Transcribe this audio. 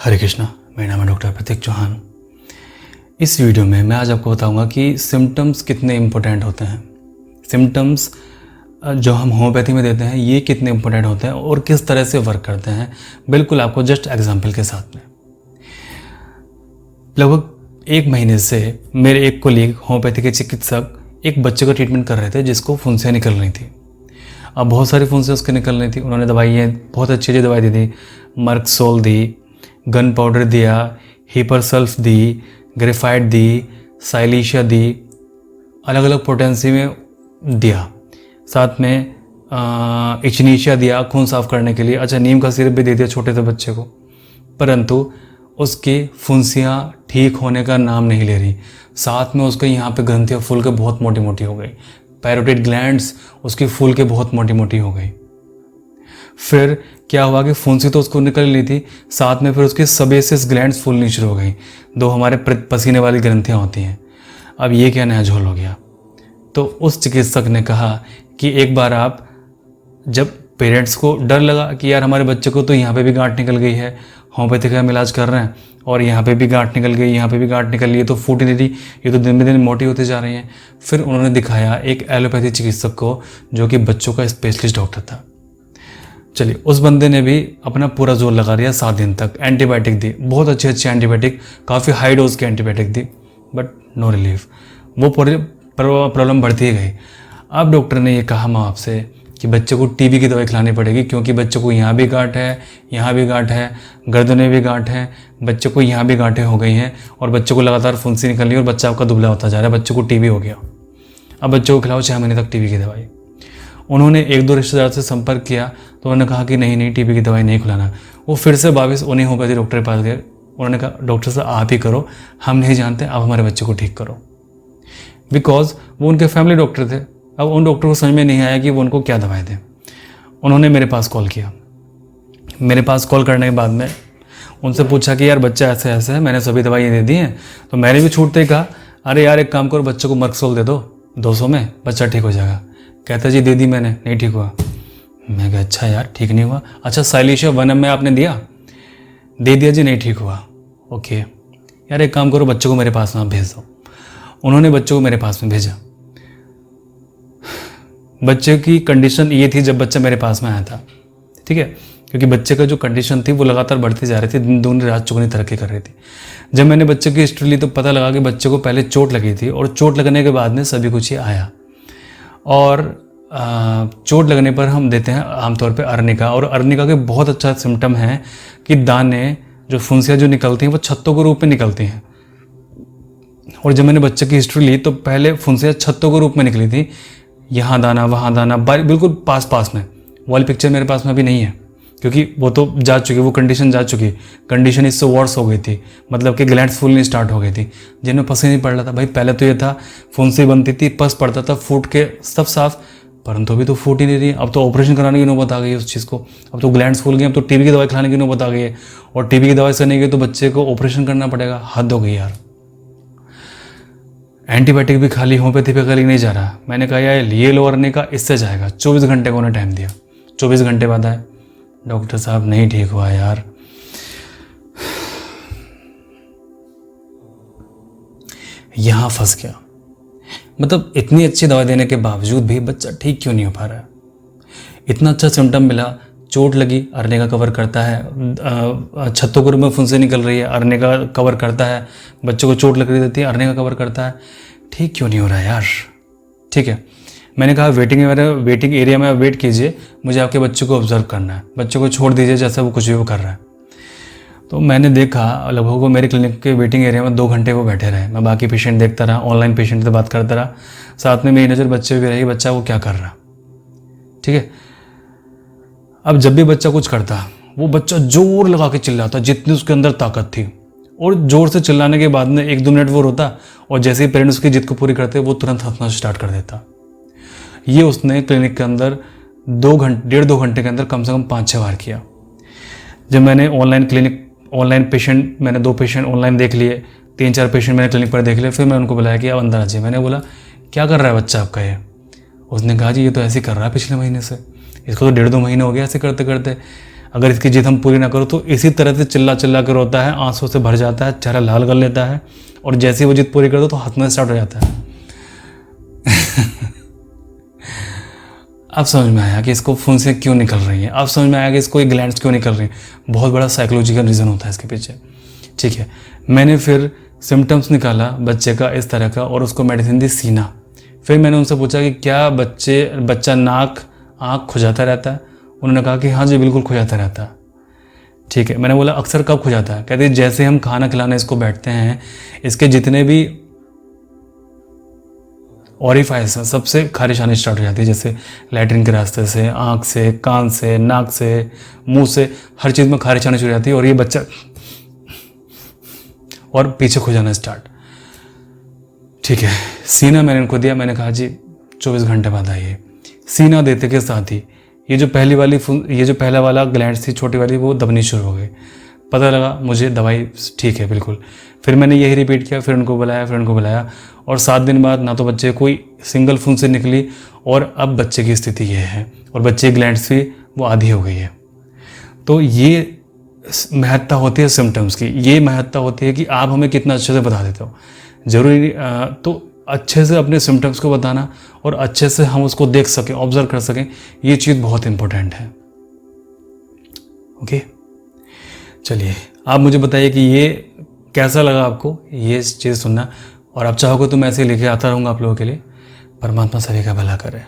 हरे कृष्णा। मेरा नाम है डॉक्टर प्रतीक चौहान। इस वीडियो में मैं आज आपको बताऊंगा कि सिम्टम्स कितने इम्पोर्टेंट होते हैं। सिम्टम्स जो हम होम्योपैथी में देते हैं ये कितने इम्पोर्टेंट होते हैं और किस तरह से वर्क करते हैं, बिल्कुल आपको जस्ट एग्जाम्पल के साथ में। लगभग 1 महीने से मेरे एक कोलीग होम्योपैथी के चिकित्सक एक बच्चे का ट्रीटमेंट कर रहे थे जिसको फुंसियाँ निकल रही थी। अब बहुत सारी फुंसियाँ उसके निकल रही थी। उन्होंने दवाइयाँ बहुत अच्छी अच्छी दवाई दी थी। मर्कसोल दी, गन पाउडर दिया, हिपरसल्फ दी, ग्रेफाइट दी, साइलिशिया दी, अलग अलग पोटेंसी में दिया। साथ में इचनीशिया दिया खून साफ करने के लिए। अच्छा, नीम का सिरप भी दे दिया छोटे से बच्चे को, परंतु उसकी फुंसियाँ ठीक होने का नाम नहीं ले रही। साथ में उसके यहाँ पे ग्रंथियाँ फूल के बहुत मोटी मोटी हो गई। पैरोटिड ग्लैंड्स उसकी फूल के बहुत मोटी मोटी हो गई। फिर क्या हुआ कि फुंसी तो उसको निकल ली थी, साथ में फिर उसकी सबेसिस ग्लैंड्स फूलनी शुरू हो गई, दो हमारे पसीने वाली ग्रंथियाँ होती हैं। अब ये क्या नया झोल हो गया। तो उस चिकित्सक ने कहा कि एक बार आप, जब पेरेंट्स को डर लगा कि यार हमारे बच्चे को तो यहाँ पे भी गांठ निकल गई है, होम्योपैथी का हम इलाज कर रहे हैं और यहाँ पे भी गांठ निकल गई, यहाँ पे भी गांठ निकल गई, तो फूट ही नहीं रही, ये तो दिन ब दिन मोटी होती जा रही हैं। फिर उन्होंने दिखाया एक एलोपैथी चिकित्सक को जो कि बच्चों का स्पेशलिस्ट डॉक्टर था। चलिए, उस बंदे ने भी अपना पूरा जोर लगा दिया। 7 दिन तक एंटीबायोटिक दी, बहुत अच्छी अच्छी एंटीबायोटिक, काफ़ी हाई डोज की एंटीबायोटिक दी, बट नो रिलीफ। वो प्रॉब्लम बढ़ती गई। अब डॉक्टर ने ये कहा माँ बाप से कि बच्चे को टीबी की दवाई खिलानी पड़ेगी, क्योंकि बच्चे को यहाँ भी गांठ है, यहाँ भी गांठ है, गर्दन में भी गांठ है, बच्चे को यहाँ भी गांठें हो गई हैं और बच्चे को लगातार फुंसी निकल रही है और बच्चा आपका दुबला होता जा रहा है, बच्चे को टीबी हो गया। अब बच्चे को खिलाओ 6 महीने तक टीबी की दवाई। उन्होंने 1-2 रिश्तेदार से संपर्क किया तो उन्होंने कहा कि नहीं टीबी की दवाई नहीं खिलाना। वो फिर से वापस उन्हीं होम्योपैथी डॉक्टर के पास गए। उन्होंने कहा डॉक्टर साहब आप ही करो, हम नहीं जानते, आप हमारे बच्चे को ठीक करो। बिकॉज वो उनके फैमिली डॉक्टर थे। अब उन डॉक्टर को समझ में नहीं आया कि वो उनको क्या दवाई दें। उन्होंने मेरे पास कॉल किया। मेरे पास कॉल करने के बाद में उनसे पूछा कि यार बच्चा ऐसे ऐसे है, मैंने सभी दवाइयाँ दे दी हैं। तो मैंने भी छूटते ही कहा अरे यार एक काम करो, बच्चे को मर्कसोल दे दो 200 में, बच्चा ठीक हो जाएगा। कहता जी दे दी मैंने, नहीं ठीक हुआ। मैं कहा अच्छा यार ठीक नहीं हुआ। अच्छा साइलिशिया 1 में आपने दिया? दे दिया जी, नहीं ठीक हुआ। ओके यार एक काम करो, बच्चे को मेरे पास में आप भेज दो। उन्होंने बच्चे को मेरे पास में भेजा। बच्चे की कंडीशन ये थी जब बच्चा मेरे पास में आया था, ठीक है, क्योंकि बच्चे का जो कंडीशन थी वो लगातार बढ़ती जा रही थी, दिन दूनी रात चौगुनी तरक्की कर रही थी। जब मैंने बच्चे की हिस्ट्री ली तो पता लगा कि बच्चे को पहले चोट लगी थी और चोट लगने के बाद में सभी कुछ ही आया। और चोट लगने पर हम देते हैं आमतौर पे अर्निका, और अर्निका के बहुत अच्छा सिम्टम है कि दाने जो फुंसियाँ जो निकलती हैं वो छत्तों के रूप में निकलती हैं। और जब मैंने बच्चे की हिस्ट्री ली तो पहले फुंसियाँ छत्तों के रूप में निकली थी, यहाँ दाना वहाँ दाना, बिल्कुल पास पास में। वाली पिक्चर मेरे पास में अभी नहीं है क्योंकि वो तो जा चुकी, वो कंडीशन जा चुकी। कंडीशन इससे वर्स हो गई थी, मतलब कि ग्लैंड्स फूलनी स्टार्ट हो गई थी जिनमें पस ही नहीं पड़ रहा था। भाई पहले तो ये था फुंसी बनती थी, पस पड़ता था, फूट के सब साफ, परंतु अभी तो फूट ही नहीं रही। अब तो ऑपरेशन कराने की नौबत आ गई है उस चीज़ को। अब तो ग्लैंड्स फूल गई, अब तो टीबी की दवाई खिलाने की नौबत आ गई है, और टीबी की दवाई से नहीं गई तो बच्चे को ऑपरेशन करना पड़ेगा। हद हो गई यार। एंटीबायोटिक भी खाली होम्योपैथी पे खाली नहीं जा रहा। मैंने कहा यार ये लो अर्निका इससे जाएगा। 24 घंटे को उन्हें टाइम दिया। 24 घंटे बाद आए, डॉक्टर साहब नहीं ठीक हुआ यार। यहां फंस गया। मतलब इतनी अच्छी दवाई देने के बावजूद भी बच्चा ठीक क्यों नहीं हो पा रहा है। इतना अच्छा सिम्टम मिला, चोट लगी, अर्निका कवर करता है, छत्तों के रूप में फुंसी निकल रही है, अर्निका कवर करता है, बच्चों को चोट लग रही रहती है, अर्निका कवर करता है, ठीक क्यों नहीं हो रहा है यार। ठीक है, मैंने कहा वेटिंग एरिया में वेट कीजिए, मुझे आपके बच्चे को ऑब्जर्व करना है, बच्चे को छोड़ दीजिए जैसा वो कुछ भी वो कर रहा है। तो मैंने देखा लगभग वो मेरे क्लिनिक के वेटिंग एरिया में 2 घंटे वो बैठे रहे। मैं बाकी पेशेंट देखता रहा, ऑनलाइन पेशेंट से बात करता रहा, साथ में मेरी नज़र बच्चे भी रही, बच्चा वो क्या कर रहा। ठीक है, अब जब भी बच्चा कुछ करता वो बच्चा जोर लगा के चिल्लाता जितनी उसके अंदर ताकत थी, और जोर से चिल्लाने के बाद में 1-2 मिनट वो रोता, और जैसे ही पेरेंट्स उसकी जिद को पूरी करते वो तुरंत हंसना स्टार्ट कर देता। ये उसने क्लिनिक के अंदर 1.5-2 घंटे के अंदर कम से कम 5-6 बार किया। जब मैंने ऑनलाइन पेशेंट, मैंने 2 पेशेंट ऑनलाइन देख लिए, 3-4 पेशेंट मैंने क्लिनिक पर देख लिए, फिर मैंने उनको बुलाया कि अब अंदर आ जाइए। मैंने बोला क्या कर रहा है बच्चा आपका ये? उसने कहा जी ये तो ऐसे ही कर रहा है पिछले महीने से, इसको तो 1.5-2 महीने हो गया ऐसे करते करते। अगर इसकी जिद हम पूरी ना करो तो इसी तरह से चिल्ला चिल्ला कर रोता है, आंसू से भर जाता है, चेहरा लाल कर लेता है, और जैसे ही वो जिद पूरी कर दो तो हंसना स्टार्ट हो जाता है। अब समझ में आया कि इसको फुंसियाँ क्यों निकल रही हैं, अब समझ में आया कि इसको ये ग्लैंड्स क्यों निकल रही हैं। बहुत बड़ा साइकोलॉजिकल रीज़न होता है इसके पीछे। ठीक है, मैंने फिर सिम्टम्स निकाला बच्चे का इस तरह का, और उसको मेडिसिन दी सीना। फिर मैंने उनसे पूछा कि क्या बच्चा नाक आँख खुजाता रहता है? उन्होंने कहा कि हाँ जी बिल्कुल खुजाता रहता है। ठीक है, मैंने बोला अक्सर कब खुजाता है? कहते जैसे हम खाना खिलाने इसको बैठते हैं, इसके जितने भी ऑरिफाइस हैं सबसे खारिश आनी स्टार्ट हो जाती है, जैसे लैट्रिन के रास्ते से, आँख से, कान से, नाक से, मुंह से, हर चीज़ में खारिश आनी शुरू हो जाती है, और ये बच्चा और पीछे खुजाना स्टार्ट। ठीक है, सीना मैंने इनको दिया, मैंने कहा जी 24 घंटे बाद आइए। सीना देते के साथ ही ये जो पहला वाला ग्लैंड्स थी छोटी वाली, वो दबनी शुरू हो गई। पता लगा मुझे दवाई ठीक है बिल्कुल। फिर मैंने यही रिपीट किया, फिर उनको बुलाया, और 7 दिन बाद ना तो बच्चे कोई सिंगल फुंसी निकली, और अब बच्चे की स्थिति ये है, और बच्चे की ग्लैंड्स भी वो आधी हो गई है। तो ये महत्ता होती है सिम्टम्स की, ये महत्ता होती है कि आप हमें कितना अच्छे से बता देते हो। ज़रूरी तो अच्छे से अपने सिम्टम्स को बताना, और अच्छे से हम उसको देख सकें, ऑब्जर्व कर सकें, ये चीज़ बहुत इंपॉर्टेंट है। ओके, चलिए आप मुझे बताइए कि ये कैसा लगा आपको ये चीज़ सुनना, और आप चाहोगे तो मैं ऐसे लेके आता रहूँगा आप लोगों के लिए। परमात्मा सभी का भला करे।